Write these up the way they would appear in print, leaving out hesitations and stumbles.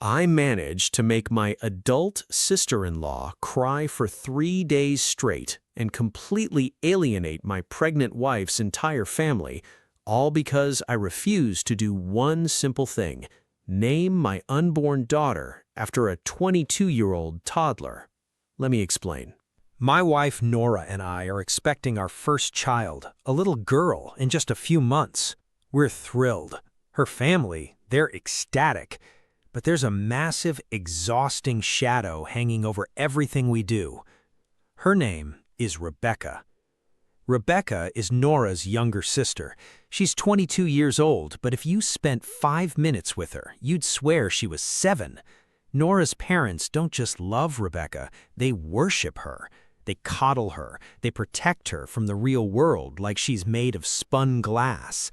I managed to make my adult sister-in-law cry for 3 days straight and completely alienate my pregnant wife's entire family, all because I refused to do one simple thing: name my unborn daughter after a 22-year-old toddler. Let me explain. My wife Nora and I are expecting our first child, a little girl, in just a few months. We're thrilled. Her family, they're ecstatic. But there's a massive, exhausting shadow hanging over everything we do. Her name is Rebecca. Rebecca is Nora's younger sister. She's 22 years old, but if you spent 5 minutes with her, you'd swear she was 7. Nora's parents don't just love Rebecca, they worship her. They coddle her, they protect her from the real world like she's made of spun glass.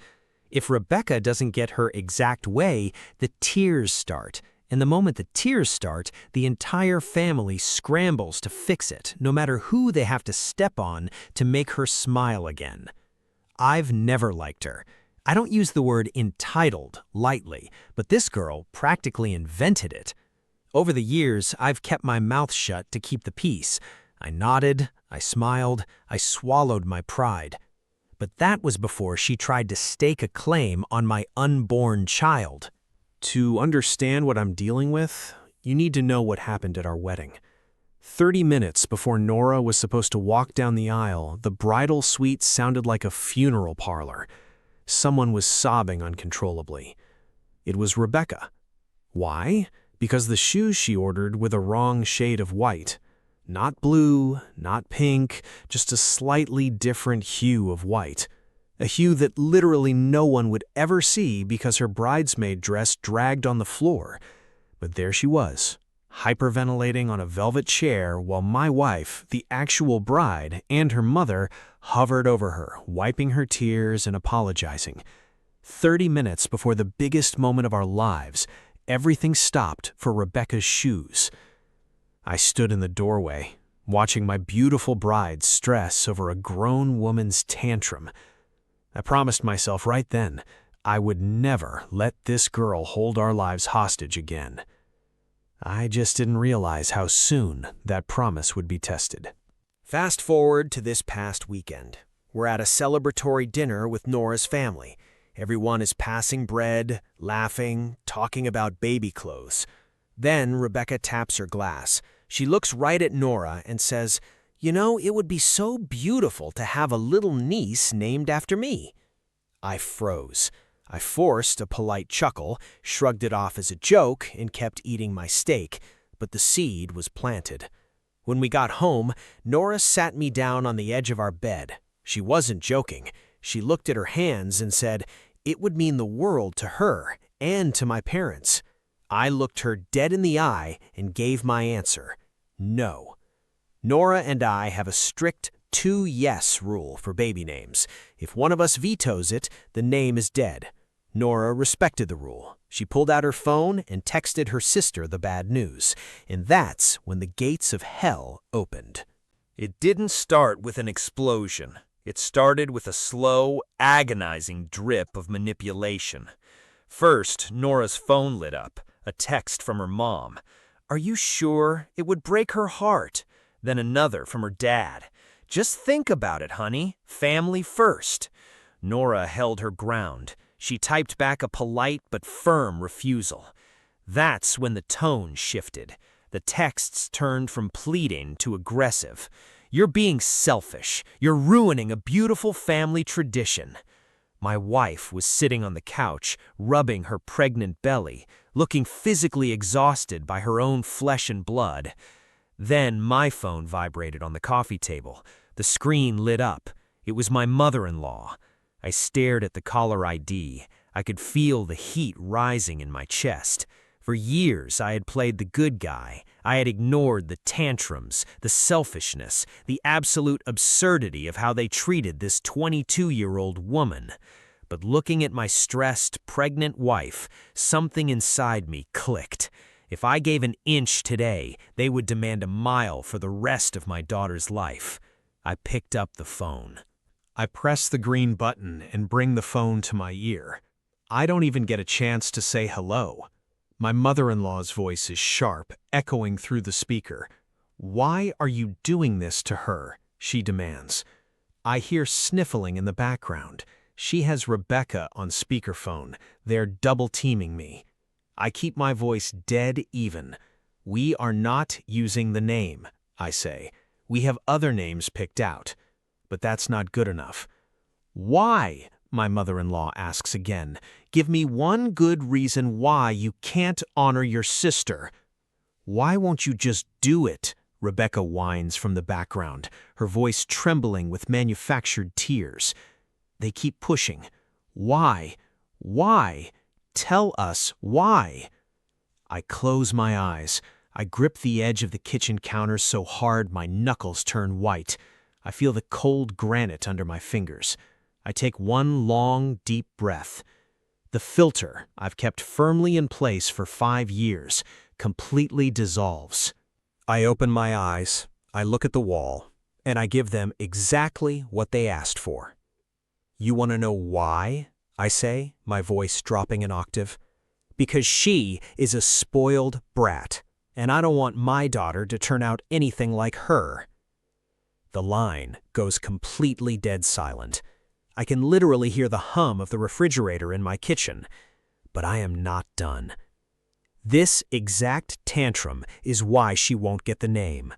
If Rebecca doesn't get her exact way, the tears start. And the moment the tears start, the entire family scrambles to fix it, no matter who they have to step on to make her smile again. I've never liked her. I don't use the word entitled lightly, but this girl practically invented it. Over the years, I've kept my mouth shut to keep the peace. I nodded, I smiled, I swallowed my pride. But that was before she tried to stake a claim on my unborn child. To understand what I'm dealing with, you need to know what happened at our wedding. 30 minutes before Nora was supposed to walk down the aisle, the bridal suite sounded like a funeral parlor. Someone was sobbing uncontrollably. It was Rebecca. Why? Because the shoes she ordered were the wrong shade of white. Not blue, not pink, just a slightly different hue of white. A hue that literally no one would ever see because her bridesmaid dress dragged on the floor. But there she was, hyperventilating on a velvet chair while my wife, the actual bride, and her mother hovered over her, wiping her tears and apologizing. 30 minutes before the biggest moment of our lives, everything stopped for Rebecca's shoes. I stood in the doorway, watching my beautiful bride stress over a grown woman's tantrum. I promised myself right then I would never let this girl hold our lives hostage again. I just didn't realize how soon that promise would be tested. Fast forward to this past weekend. We're at a celebratory dinner with Nora's family. Everyone is passing bread, laughing, talking about baby clothes. Then Rebecca taps her glass. She looks right at Nora and says, "You know, it would be so beautiful to have a little niece named after me." I froze. I forced a polite chuckle, shrugged it off as a joke, and kept eating my steak, but the seed was planted. When we got home, Nora sat me down on the edge of our bed. She wasn't joking. She looked at her hands and said, it would mean the world to her and to my parents. I looked her dead in the eye and gave my answer: no. Nora and I have a strict 2-yes rule for baby names. If one of us vetoes it, the name is dead. Nora respected the rule. She pulled out her phone and texted her sister the bad news. And that's when the gates of hell opened. It didn't start with an explosion. It started with a slow, agonizing drip of manipulation. First, Nora's phone lit up, a text from her mom. "Are you sure? It would break her heart." Then another from her dad. "Just think about it, honey. Family first." Nora held her ground. She typed back a polite but firm refusal. That's when the tone shifted. The texts turned from pleading to aggressive. "You're being selfish. You're ruining a beautiful family tradition." My wife was sitting on the couch, rubbing her pregnant belly, looking physically exhausted by her own flesh and blood. Then my phone vibrated on the coffee table. The screen lit up. It was my mother-in-law. I stared at the caller ID. I could feel the heat rising in my chest. For years, I had played the good guy. I had ignored the tantrums, the selfishness, the absolute absurdity of how they treated this 22-year-old woman. But looking at my stressed, pregnant wife, something inside me clicked. If I gave an inch today, they would demand a mile for the rest of my daughter's life. I picked up the phone. I press the green button and bring the phone to my ear. I don't even get a chance to say hello. My mother-in-law's voice is sharp, echoing through the speaker. "Why are you doing this to her?" she demands. I hear sniffling in the background. She has Rebecca on speakerphone. They're double-teaming me. I keep my voice dead even. "We are not using the name," I say. "We have other names picked out." But that's not good enough. "Why?" my mother-in-law asks again. "Give me one good reason why you can't honor your sister." "Why won't you just do it?" Rebecca whines from the background, her voice trembling with manufactured tears. They keep pushing. "Why? Why? Tell us why." I close my eyes. I grip the edge of the kitchen counter so hard my knuckles turn white. I feel the cold granite under my fingers. I take one long, deep breath. The filter I've kept firmly in place for 5 years completely dissolves. I open my eyes, I look at the wall, and I give them exactly what they asked for. "You want to know why?" I say, my voice dropping an octave. "Because she is a spoiled brat, and I don't want my daughter to turn out anything like her." The line goes completely dead silent. I can literally hear the hum of the refrigerator in my kitchen. But I am not done. This exact tantrum is why she won't get the name.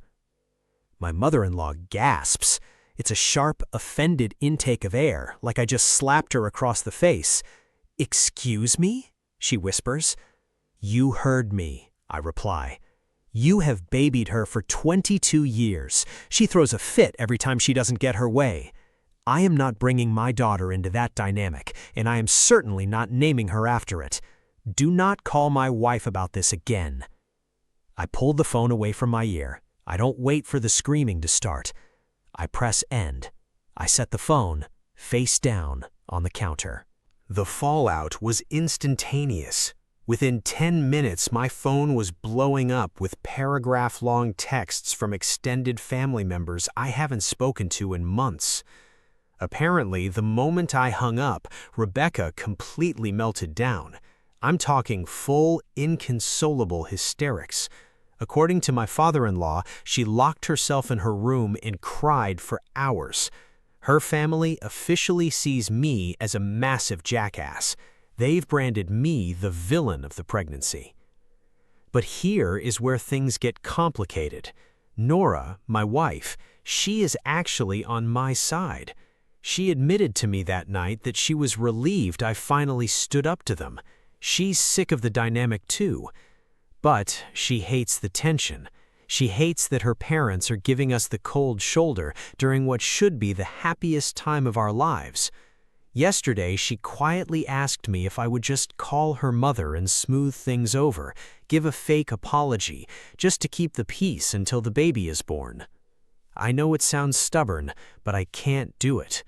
My mother-in-law gasps. It's a sharp, offended intake of air, like I just slapped her across the face. "Excuse me?" she whispers. "You heard me," I reply. "You have babied her for 22 years. She throws a fit every time she doesn't get her way. I am not bringing my daughter into that dynamic, and I am certainly not naming her after it. Do not call my wife about this again." I pull the phone away from my ear. I don't wait for the screaming to start. I press end. I set the phone face down on the counter. The fallout was instantaneous. Within 10 minutes, my phone was blowing up with paragraph-long texts from extended family members I haven't spoken to in months. Apparently, the moment I hung up, Rebecca completely melted down. I'm talking full, inconsolable hysterics. According to my father-in-law, she locked herself in her room and cried for hours. Her family officially sees me as a massive jackass. They've branded me the villain of the pregnancy. But here is where things get complicated. Nora, my wife, she is actually on my side. She admitted to me that night that she was relieved I finally stood up to them. She's sick of the dynamic too. But she hates the tension. She hates that her parents are giving us the cold shoulder during what should be the happiest time of our lives. Yesterday, she quietly asked me if I would just call her mother and smooth things over, give a fake apology, just to keep the peace until the baby is born. I know it sounds stubborn, but I can't do it.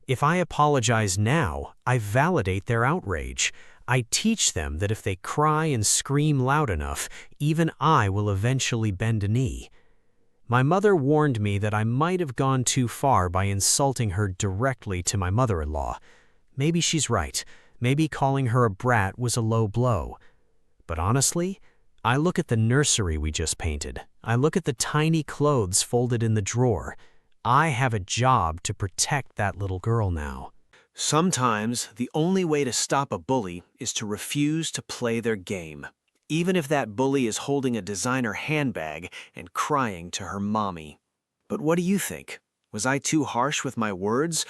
If I apologize now, I validate their outrage. I teach them that if they cry and scream loud enough, even I will eventually bend a knee. My mother warned me that I might have gone too far by insulting her directly to my mother-in-law. Maybe she's right. Maybe calling her a brat was a low blow. But honestly, I look at the nursery we just painted. I look at the tiny clothes folded in the drawer. I have a job to protect that little girl now. Sometimes, the only way to stop a bully is to refuse to play their game, even if that bully is holding a designer handbag and crying to her mommy. But what do you think? Was I too harsh with my words,